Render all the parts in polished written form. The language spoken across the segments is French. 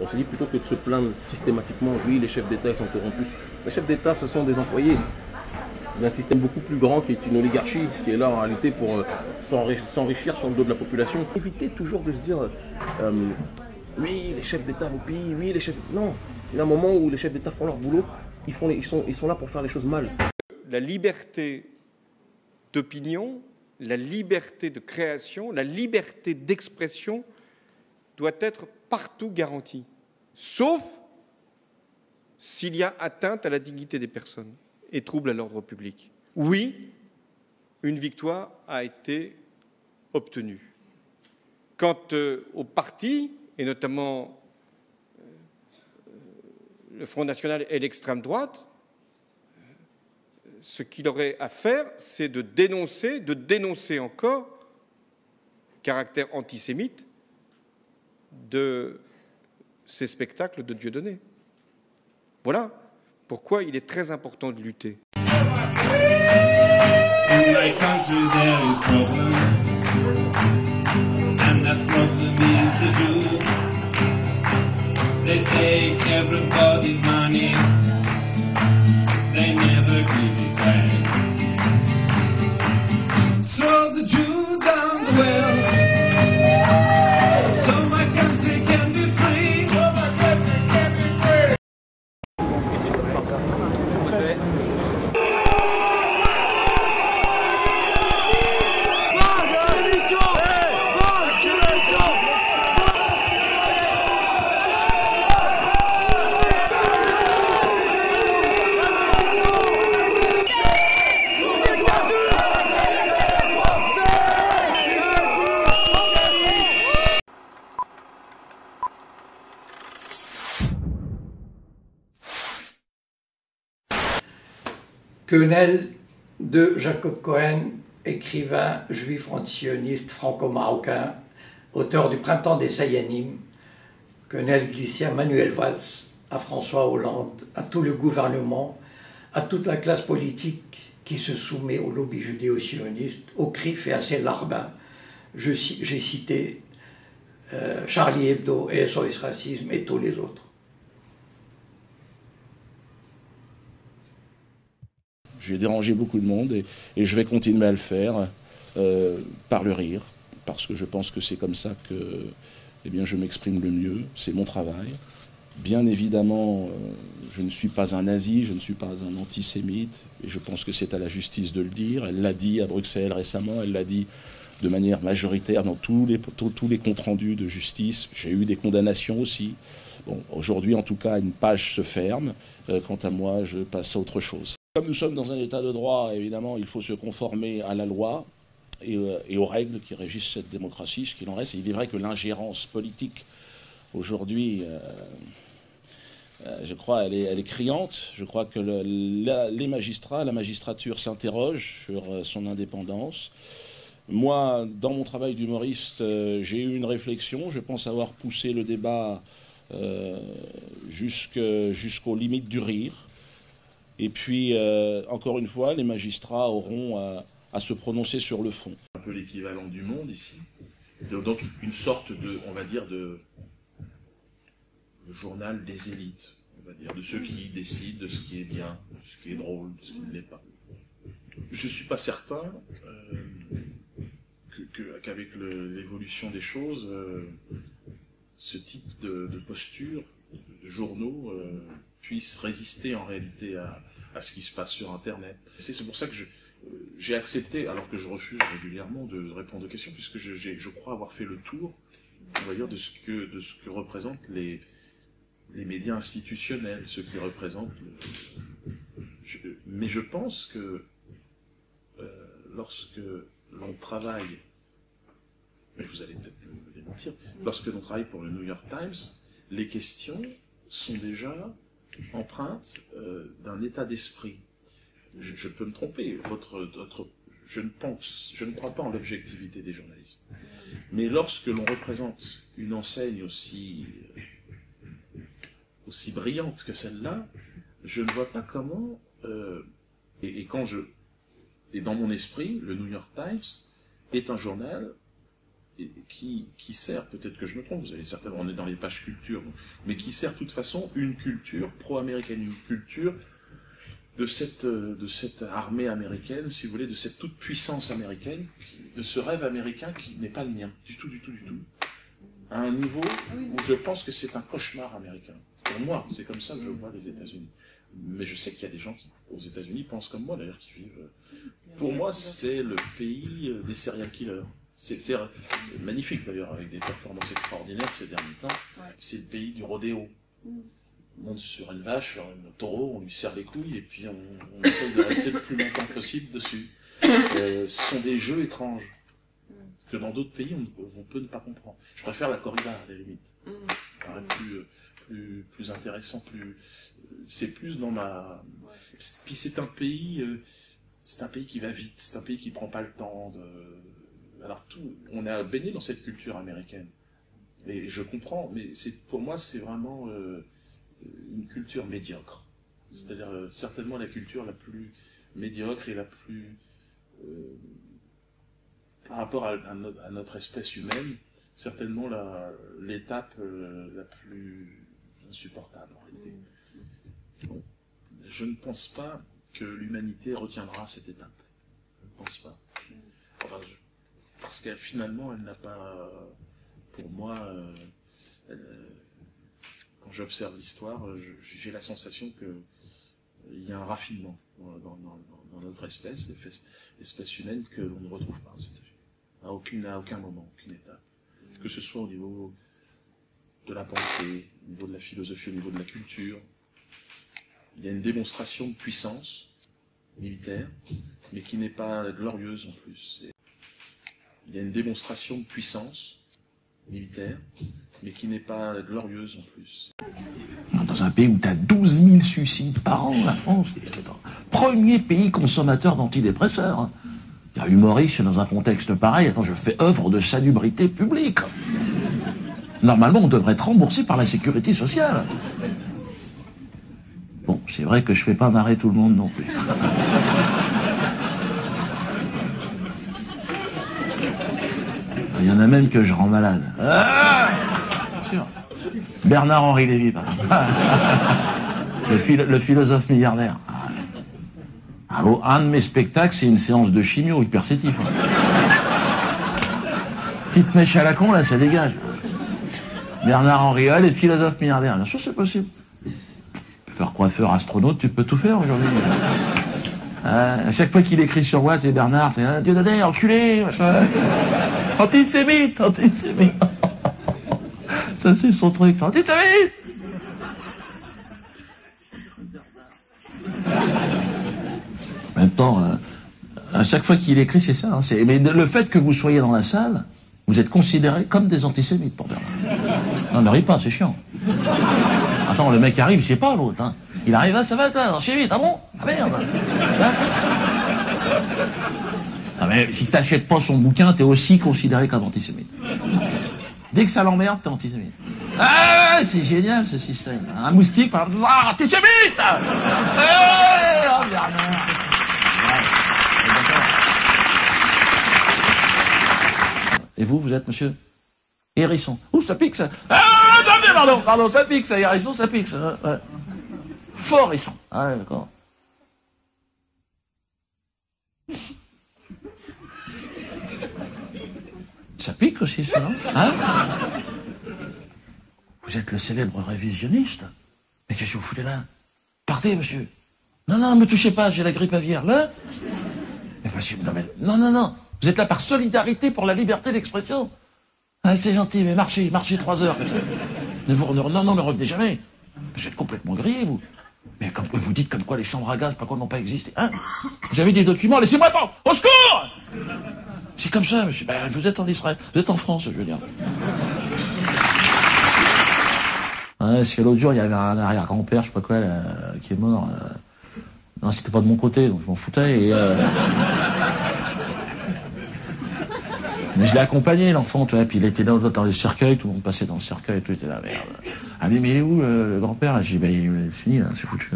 On s'est dit plutôt que de se plaindre systématiquement, oui, les chefs d'État sont corrompus. Les chefs d'État, ce sont des employés d'un système beaucoup plus grand qui est une oligarchie, qui est là en réalité pour s'enrichir sur le dos de la population. Éviter toujours de se dire, oui, les chefs d'État au pays, oui, les chefs... Non, il y a un moment où les chefs d'État font leur boulot, ils sont là pour faire les choses mal. La liberté d'opinion, la liberté de création, la liberté d'expression doit être partout garantie, sauf s'il y a atteinte à la dignité des personnes et trouble à l'ordre public. Oui, une victoire a été obtenue. Quant aux partis, et notamment le Front National et l'extrême droite, ce qu'il aurait à faire, c'est de dénoncer encore le caractère antisémite de ces spectacles de Dieudonné. Voilà pourquoi il est très important de lutter. In my country there is problem, and that problem is the Jew. They take everybody's money, they never give it back. Throw the Jew down the well, so my country can be free. So my country can be free. Quenelle de Jacob Cohen, écrivain juif antisioniste franco-marocain, auteur du Printemps des Sayanim. Quenelle glissait à Manuel Valls, à François Hollande, à tout le gouvernement, à toute la classe politique qui se soumet au lobby judéo-sioniste, au CRIF et à ses larbins. J'ai cité Charlie Hebdo et SOS Racisme et tous les autres. J'ai dérangé beaucoup de monde et je vais continuer à le faire par le rire, parce que je pense que c'est comme ça que je m'exprime le mieux, c'est mon travail. Bien évidemment, je ne suis pas un nazi, je ne suis pas un antisémite, et je pense que c'est à la justice de le dire. Elle l'a dit à Bruxelles récemment, elle l'a dit de manière majoritaire dans tous les comptes rendus de justice. J'ai eu des condamnations aussi. Bon, aujourd'hui, en tout cas, une page se ferme. Quant à moi, je passe à autre chose. Comme nous sommes dans un état de droit, évidemment, il faut se conformer à la loi et aux règles qui régissent cette démocratie, ce qu'il en reste. Et il est vrai que l'ingérence politique, aujourd'hui, je crois, elle est criante. Je crois que les magistrats, la magistrature s'interroge sur son indépendance. Moi, dans mon travail d'humoriste, j'ai eu une réflexion. Je pense avoir poussé le débat jusqu'aux limites du rire. Et puis, encore une fois, les magistrats auront à se prononcer sur le fond. Un peu l'équivalent du Monde ici. Donc une sorte de, on va dire, de journal des élites, on va dire, de ceux qui décident de ce qui est bien, de ce qui est drôle, de ce qui ne l'est pas. Je ne suis pas certain qu'avec l'évolution des choses, ce type de posture, de journaux, puisse résister en réalité à ce qui se passe sur Internet. C'est pour ça que j'ai accepté, alors que je refuse régulièrement de répondre aux questions, puisque je crois avoir fait le tour, on va dire, de ce que représentent les médias institutionnels, ce qui représentent... mais je pense que lorsque l'on travaille, mais vous allez peut-être me démentir, lorsque l'on travaille pour le New York Times, les questions sont déjà empreintes d'un état d'esprit. Je peux me tromper, je ne crois pas en l'objectivité des journalistes. Mais lorsque l'on représente une enseigne aussi brillante que celle-là, je ne vois pas comment, et dans mon esprit, le New York Times est un journal qui sert, peut-être que je me trompe, vous allez certainement, on est dans les pages culture, mais qui sert de toute façon une culture pro-américaine, une culture de cette armée américaine, si vous voulez, de cette toute puissance américaine, de ce rêve américain qui n'est pas le mien, du tout, à un niveau où je pense que c'est un cauchemar américain. Pour moi, c'est comme ça que je vois les États-Unis. Mais je sais qu'il y a des gens qui, aux États-Unis, pensent comme moi, d'ailleurs, qui vivent. Pour moi, c'est le pays des serial killers. C'est magnifique, d'ailleurs, avec des performances extraordinaires ces derniers temps. C'est le pays du rodéo. On monte sur une vache, sur un taureau, on lui serre les couilles, et puis on essaye de rester le plus longtemps possible dessus. Ce sont des jeux étranges, que dans d'autres pays, on peut ne pas comprendre. Je préfère la corrida, à la limite. Ça paraît plus intéressant, c'est plus dans ma... Puis c'est un pays qui va vite, c'est un pays qui prend pas le temps de... Alors on a baigné dans cette culture américaine. Et je comprends, mais pour moi, c'est vraiment une culture médiocre. C'est-à-dire certainement la culture la plus médiocre et la plus... par rapport à notre espèce humaine, certainement l'étape la plus insupportable en réalité. Bon. Je ne pense pas que l'humanité retiendra cette étape. Je ne pense pas. Enfin, parce que finalement, elle n'a pas, pour moi, quand j'observe l'histoire, j'ai la sensation qu'il y a un raffinement dans notre espèce, l'espèce humaine, que l'on ne retrouve pas à aucun moment, aucune étape. Que ce soit au niveau de la pensée, au niveau de la philosophie, au niveau de la culture. Il y a une démonstration de puissance militaire, mais qui n'est pas glorieuse en plus. Il y a une démonstration de puissance militaire, mais qui n'est pas glorieuse en plus. Dans un pays où tu as 12 000 suicides par an, la France, premier pays consommateur d'antidépresseurs. Il y a humoriste dans un contexte pareil. Attends, je fais œuvre de salubrité publique. Normalement, on devrait être remboursé par la sécurité sociale. Bon, c'est vrai que je fais pas marrer tout le monde non plus. Il y en a même que je rends malade. Bien sûr. Bernard-Henri Lévy, par exemple. Le philosophe milliardaire. Alors, un de mes spectacles, c'est une séance de chimio hypersétif. Petite mèche à la con, là, ça dégage. Bernard-Henri Lévy, philosophe milliardaire. Bien sûr, c'est possible. Faire coiffeur, astronaute, tu peux tout faire aujourd'hui. À chaque fois qu'il écrit sur moi, c'est Bernard, c'est Dieu donné, enculé, machin. Antisémite. Ça, c'est son truc, c'est antisémite. En même temps, à chaque fois qu'il écrit, c'est ça. Hein, mais le fait que vous soyez dans la salle, vous êtes considérés comme des antisémites pour Bernard. Non, ne ris pas, c'est chiant. Attends, le mec arrive, il sait pas l'autre. Hein. Il arrive, ah, ça va, toi, antisémite, ah bon? Ah merde. Hein? Ah, mais si t'achètes pas son bouquin, t'es aussi considéré comme antisémite. Dès que ça l'emmerde, t'es antisémite. Ah, c'est génial ce système. Un moustique, par exemple, ah, antisémite! Oh, Bernard. Et vous êtes monsieur Hérisson. Ouh, ça pique, ça. Ah, pardon, ça pique, ça, Hérisson, ça pique, ça. Ouais. Fort Hérisson. Ah, d'accord. Ça pique aussi, ça, non? Hein? Vous êtes le célèbre révisionniste? Mais qu'est-ce que vous foutez là? Partez, monsieur. Non, me touchez pas, j'ai la grippe aviaire, là. Mais monsieur, non. Vous êtes là par solidarité pour la liberté d'expression. Ah, c'est gentil, mais marchez 3 heures, comme ça. Non, mais revenez jamais. Vous êtes complètement grillé, vous. Mais comme vous dites comme quoi les chambres à gaz, pas quoi, n'ont pas existé. Hein? Vous avez des documents, laissez-moi attendre. Au secours! C'est comme ça, monsieur. Ben, vous êtes en Israël. Vous êtes en France, je veux dire. Parce que l'autre jour, il y avait un arrière-grand-père, je sais pas quoi, là, qui est mort. Non, c'était pas de mon côté, donc je m'en foutais. Et, mais je l'ai accompagné, l'enfant, tu vois, puis il était là dans le cercueil, tout le monde passait dans le cercueil, tout était là, merde. Ah, mais il est où, le grand-père, là? J'ai dit, ben, il est fini, là, c'est foutu.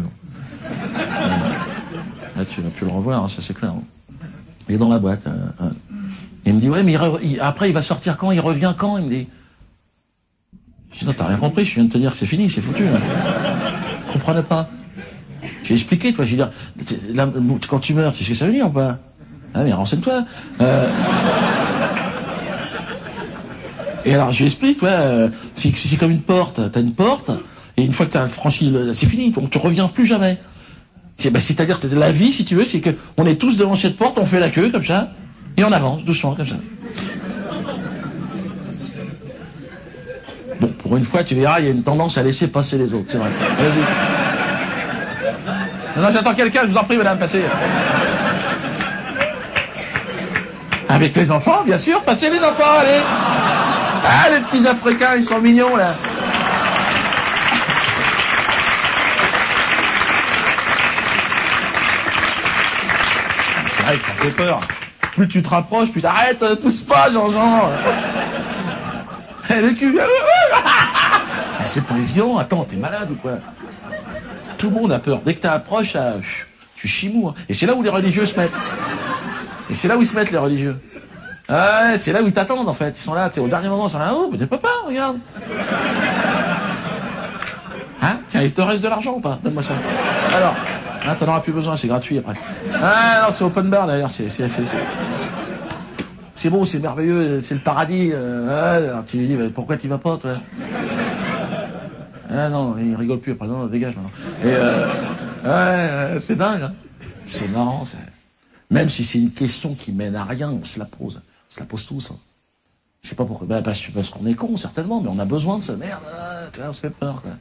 Là, tu vas plus le revoir, hein, ça c'est clair. Hein. Il est dans la boîte. Et il me dit, ouais, mais après, il va sortir quand? Il revient quand? Il me dit. Je dis, non, t'as rien compris, je viens de te dire que c'est fini, c'est foutu. Hein. Je comprenais pas. J'ai expliqué, toi, j'ai dit, là, quand tu meurs, tu sais ce que ça veut dire ou pas? Ah, mais renseigne-toi. Et alors, je lui explique, ouais, c'est comme une porte, t'as une porte, et une fois que t'as franchi, c'est fini, on te revient plus jamais. C'est-à-dire que la vie, si tu veux, c'est que on est tous devant cette porte, on fait la queue, comme ça, et on avance, doucement, comme ça. Bon, pour une fois, tu verras, il y a une tendance à laisser passer les autres, c'est vrai. Vas-y. Non, j'attends quelqu'un, je vous en prie, madame, passez. Avec les enfants, bien sûr, passez les enfants, allez. Ah, les petits Africains, ils sont mignons, là. C'est vrai que ça fait peur. Plus tu te rapproches, plus t'arrêtes, pousse pas, Jean-Jean. Le cul. C'est pas évident, attends, t'es malade ou quoi? Tout le monde a peur. Dès que t'approches, tu chimous. Hein. Et c'est là où les religieux se mettent. Et c'est là où ils se mettent, les religieux. Ouais, c'est là où ils t'attendent, en fait. Ils sont là, au dernier moment, ils sont là, oh, mais t'es papa, regarde. Hein? Tiens, il te reste de l'argent ou pas? Donne-moi ça. Alors, hein, t'en auras plus besoin, c'est gratuit après. Ah non, c'est open bar, d'ailleurs, c'est beau, c'est merveilleux, c'est le paradis. Alors tu lui dis, pourquoi t'y vas pas, toi? Ah non, il rigole plus après, non, dégage maintenant. Et c'est dingue, hein. C'est marrant, ça. Même si c'est une question qui mène à rien, on se la pose. On se la pose tous. Hein. Je sais pas pourquoi. Parce qu'on est con, certainement, mais on a besoin de ça. Merde, tu vois, on se fait peur, quoi.